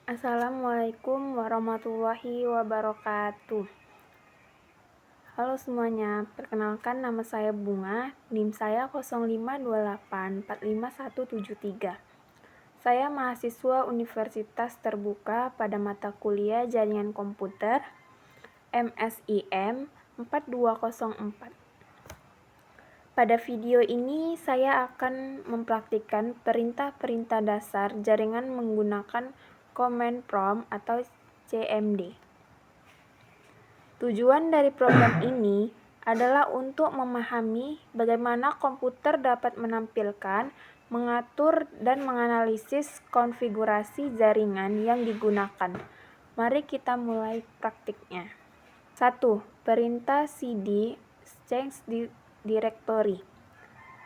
Assalamualaikum warahmatullahi wabarakatuh. Halo semuanya, perkenalkan nama saya Bunga, NIM saya 0528457173. Saya mahasiswa Universitas Terbuka pada mata kuliah Jaringan Komputer MSIM 4204. Pada video ini saya akan mempraktikkan perintah-perintah dasar jaringan menggunakan command prompt atau CMD. Tujuan dari program ini adalah untuk memahami bagaimana komputer dapat menampilkan, mengatur, dan menganalisis konfigurasi jaringan yang digunakan. Mari kita mulai praktiknya. 1. Perintah cd change directory.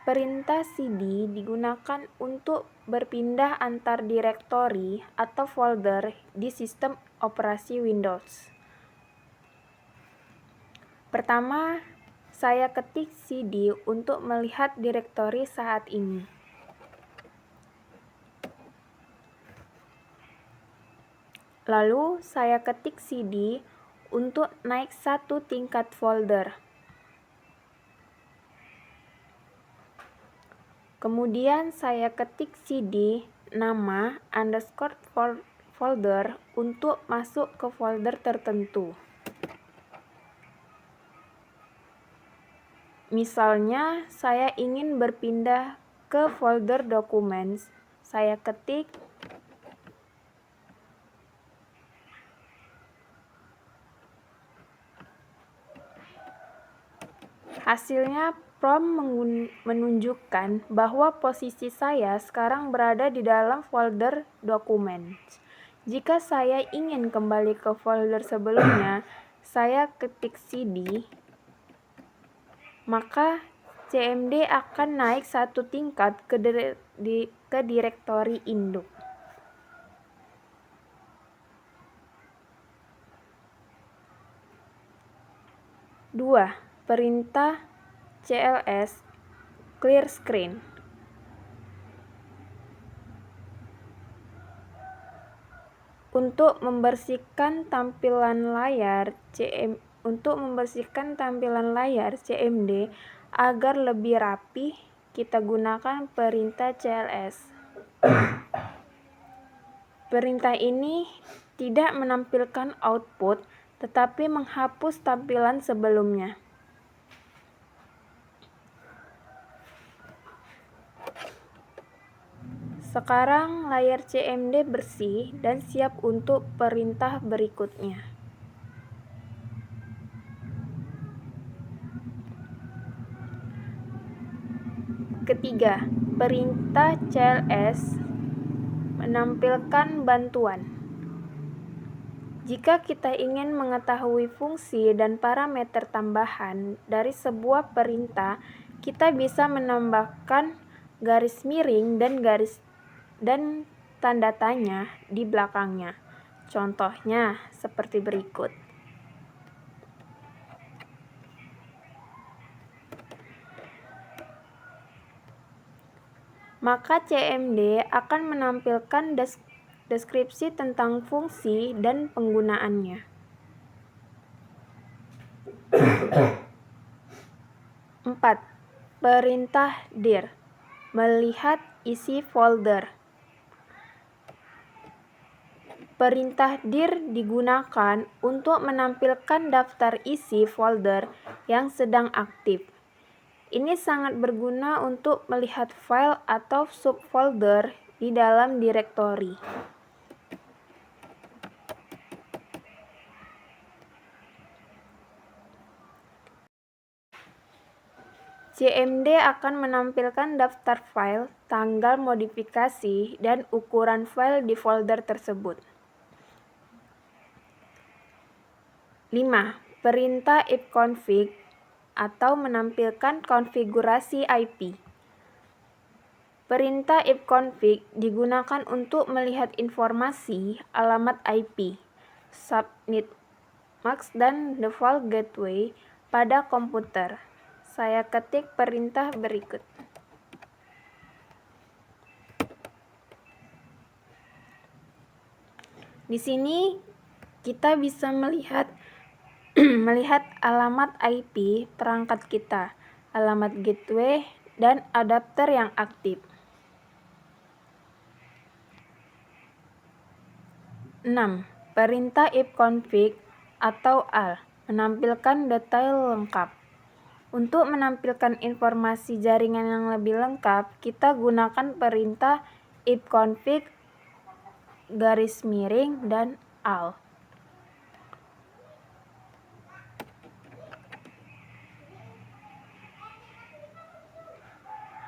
Perintah cd digunakan untuk berpindah antar direktori atau folder di sistem operasi Windows. Pertama, saya ketik cd untuk melihat direktori saat ini. Lalu, saya ketik cd untuk naik satu tingkat folder. Kemudian saya ketik cd nama underscore folder untuk masuk ke folder tertentu. Misalnya, saya ingin berpindah ke folder documents. Saya ketik hasilnya. Prompt menunjukkan bahwa posisi saya sekarang berada di dalam folder documents. Jika saya ingin kembali ke folder sebelumnya, saya ketik cd, maka CMD akan naik satu tingkat ke direktori induk. Dua, perintah CLS clear screen. Untuk membersihkan tampilan layar CMD agar lebih rapi, kita gunakan perintah CLS. Perintah ini tidak menampilkan output, tetapi menghapus tampilan sebelumnya. Sekarang layar CMD bersih dan siap untuk perintah berikutnya. Ketiga, perintah CLS menampilkan bantuan. Jika kita ingin mengetahui fungsi dan parameter tambahan dari sebuah perintah, kita bisa menambahkan garis miring dan tanda tanya di belakangnya. Contohnya seperti berikut. Maka CMD akan menampilkan deskripsi tentang fungsi dan penggunaannya. 4. Perintah dir melihat isi folder. Perintah dir digunakan untuk menampilkan daftar isi folder yang sedang aktif. Ini sangat berguna untuk melihat file atau subfolder di dalam direktori. CMD akan menampilkan daftar file, tanggal modifikasi, dan ukuran file di folder tersebut. 5. Perintah ifconfig atau menampilkan konfigurasi IP. Perintah ifconfig digunakan untuk melihat informasi alamat IP, subnet mask, dan default gateway pada komputer. Saya ketik perintah berikut. Di sini kita bisa melihat alamat IP perangkat kita, alamat gateway, dan adapter yang aktif. 6. Perintah ifconfig atau AL menampilkan detail lengkap. Untuk menampilkan informasi jaringan yang lebih lengkap, kita gunakan perintah ifconfig dan AL.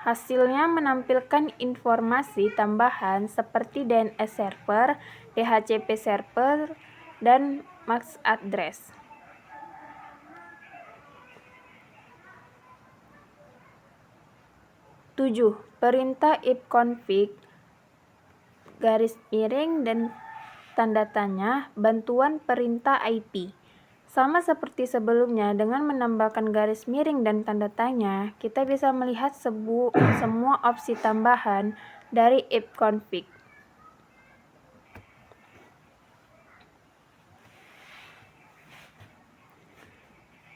Hasilnya menampilkan informasi tambahan seperti DNS server, DHCP server, dan MAC address. Tujuh, perintah ifconfig dan tanda tanya bantuan perintah IP. Sama seperti sebelumnya, dengan menambahkan garis miring dan tanda tanya, kita bisa melihat semua opsi tambahan dari ifconfig.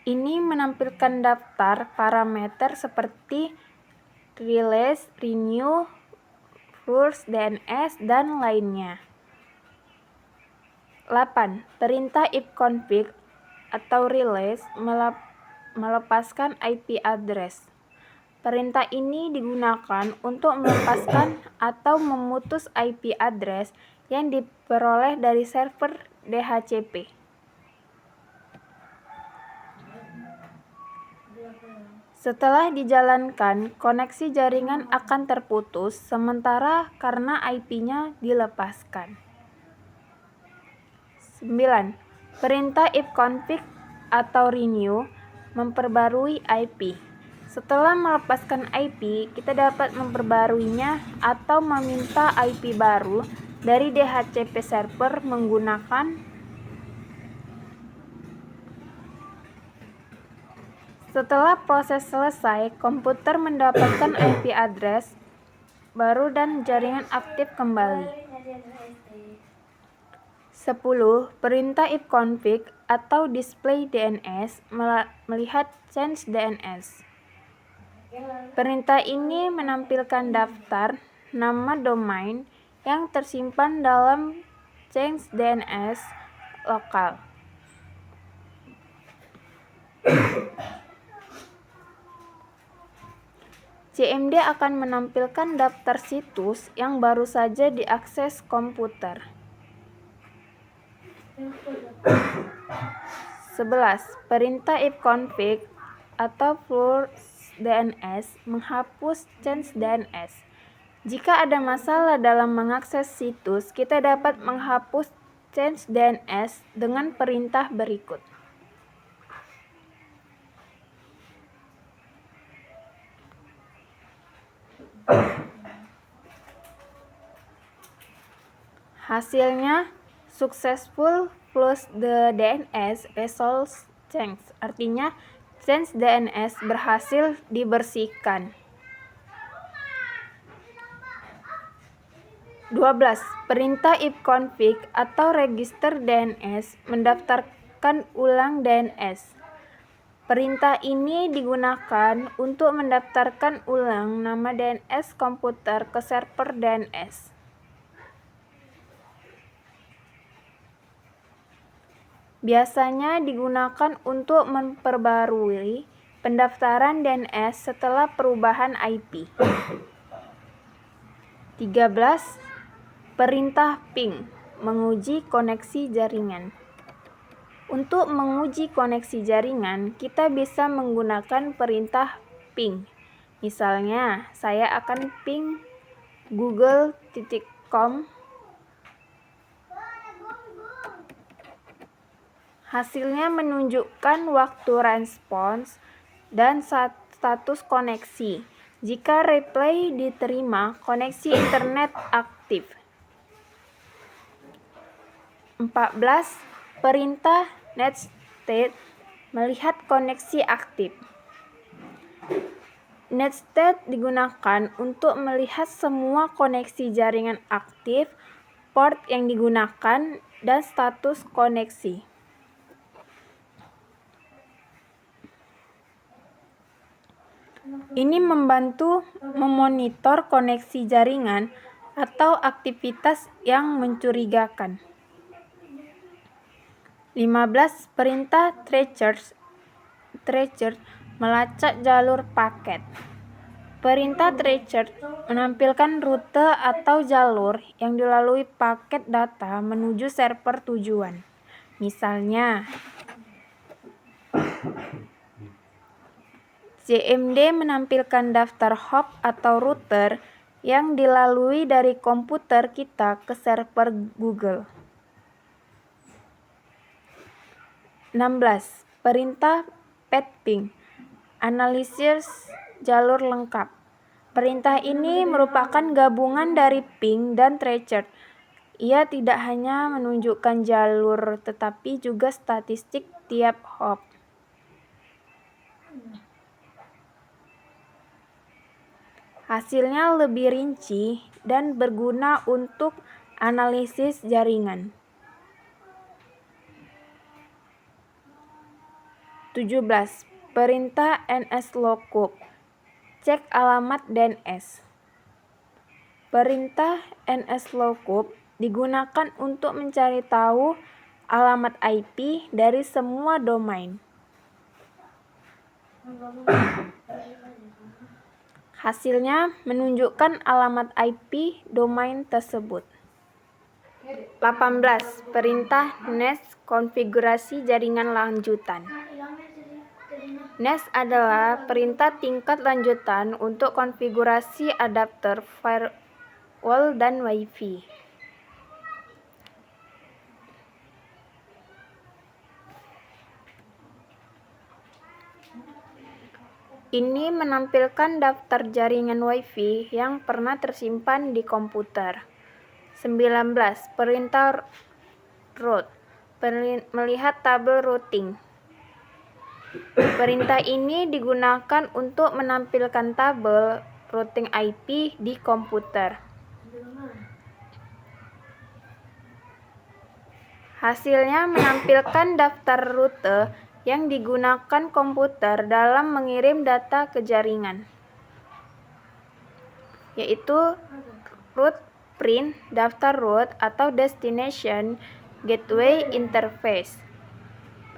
Ini menampilkan daftar parameter seperti release, renew, rules DNS, dan lainnya. 8. Perintah ifconfig atau release melepaskan IP address. Perintah ini digunakan untuk melepaskan atau memutus IP address yang diperoleh dari server DHCP. Setelah dijalankan, koneksi jaringan akan terputus sementara karena IP-nya dilepaskan. 9. Perintah ifconfig atau renew memperbarui IP. Setelah melepaskan IP, kita dapat memperbaruinya atau meminta IP baru dari DHCP server menggunakan Setelah proses selesai, komputer mendapatkan IP address baru dan jaringan aktif kembali. 10. Perintah ifconfig atau display DNS melihat change DNS. Perintah ini menampilkan daftar nama domain yang tersimpan dalam change DNS lokal. CMD akan menampilkan daftar situs yang baru saja diakses komputer. 11. Perintah ifconfig atau flush DNS menghapus change DNS. Jika ada masalah dalam mengakses situs, kita dapat menghapus change DNS dengan perintah berikut. Hasilnya, successful flush the DNS resolves change. Artinya, change DNS berhasil dibersihkan. 12. Perintah ifconfig atau register DNS mendaftarkan ulang DNS. Perintah ini digunakan untuk mendaftarkan ulang nama DNS komputer ke server DNS. Biasanya digunakan untuk memperbarui pendaftaran DNS setelah perubahan IP. 13. Perintah ping menguji koneksi jaringan. Untuk menguji koneksi jaringan, kita bisa menggunakan perintah ping. Misalnya, saya akan ping google.com. Hasilnya menunjukkan waktu respons dan status koneksi. Jika reply diterima, koneksi internet aktif. 14. Perintah netstate melihat koneksi aktif. Netstate digunakan untuk melihat semua koneksi jaringan aktif port yang digunakan, dan status koneksi. Ini membantu memonitor koneksi jaringan atau aktivitas yang mencurigakan. 15. Perintah tracer melacak jalur paket. Perintah tracer menampilkan rute atau jalur yang dilalui paket data menuju server tujuan. Misalnya, CMD menampilkan daftar hop atau router yang dilalui dari komputer kita ke server Google. 16. Perintah ping, analisis jalur lengkap. Perintah ini merupakan gabungan dari ping dan tracer. Ia tidak hanya menunjukkan jalur tetapi juga statistik tiap hop. Hasilnya lebih rinci dan berguna untuk analisis jaringan. 17. Perintah nslookup, cek alamat DNS. Perintah nslookup digunakan untuk mencari tahu alamat IP dari semua domain. Hasilnya menunjukkan alamat IP domain tersebut. 18. Perintah NAS konfigurasi jaringan lanjutan. NAS adalah perintah tingkat lanjutan untuk konfigurasi adapter firewall dan Wi-Fi. Ini menampilkan daftar jaringan Wi-Fi yang pernah tersimpan di komputer. 19. Perintah root, melihat tabel routing. Perintah ini digunakan untuk menampilkan tabel routing IP di komputer. Hasilnya menampilkan daftar rute yang digunakan komputer dalam mengirim data ke jaringan, yaitu root print, daftar root atau destination gateway interface.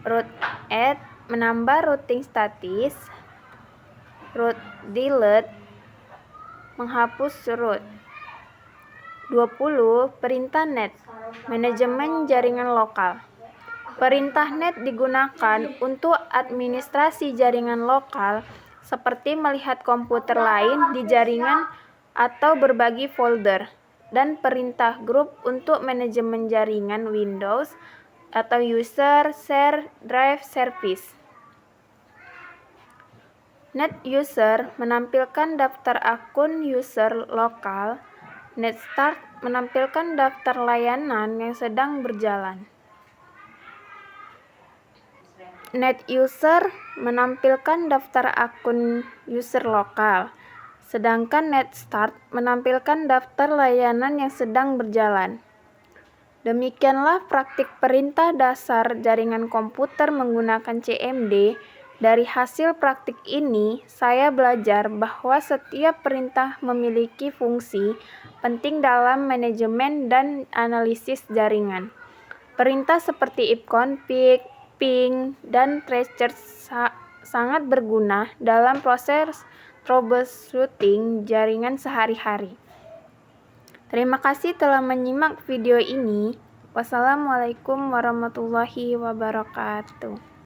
Root add, menambah routing status. Root delete, menghapus root. 20. Perintah net, manajemen jaringan lokal. Perintah net digunakan untuk administrasi jaringan lokal seperti melihat komputer lain di jaringan atau berbagi folder, dan perintah group untuk manajemen jaringan Windows atau user share drive service. Net user menampilkan daftar akun user lokal. Net start menampilkan daftar layanan yang sedang berjalan. Net user menampilkan daftar akun user lokal, sedangkan net start menampilkan daftar layanan yang sedang berjalan. Demikianlah praktik perintah dasar jaringan komputer menggunakan CMD. Dari hasil praktik ini, saya belajar bahwa setiap perintah memiliki fungsi penting dalam manajemen dan analisis jaringan. Perintah seperti ifconfig, ping, dan tracer sangat berguna dalam proses troubleshooting jaringan sehari-hari. Terima kasih telah menyimak video ini. Wassalamualaikum warahmatullahi wabarakatuh.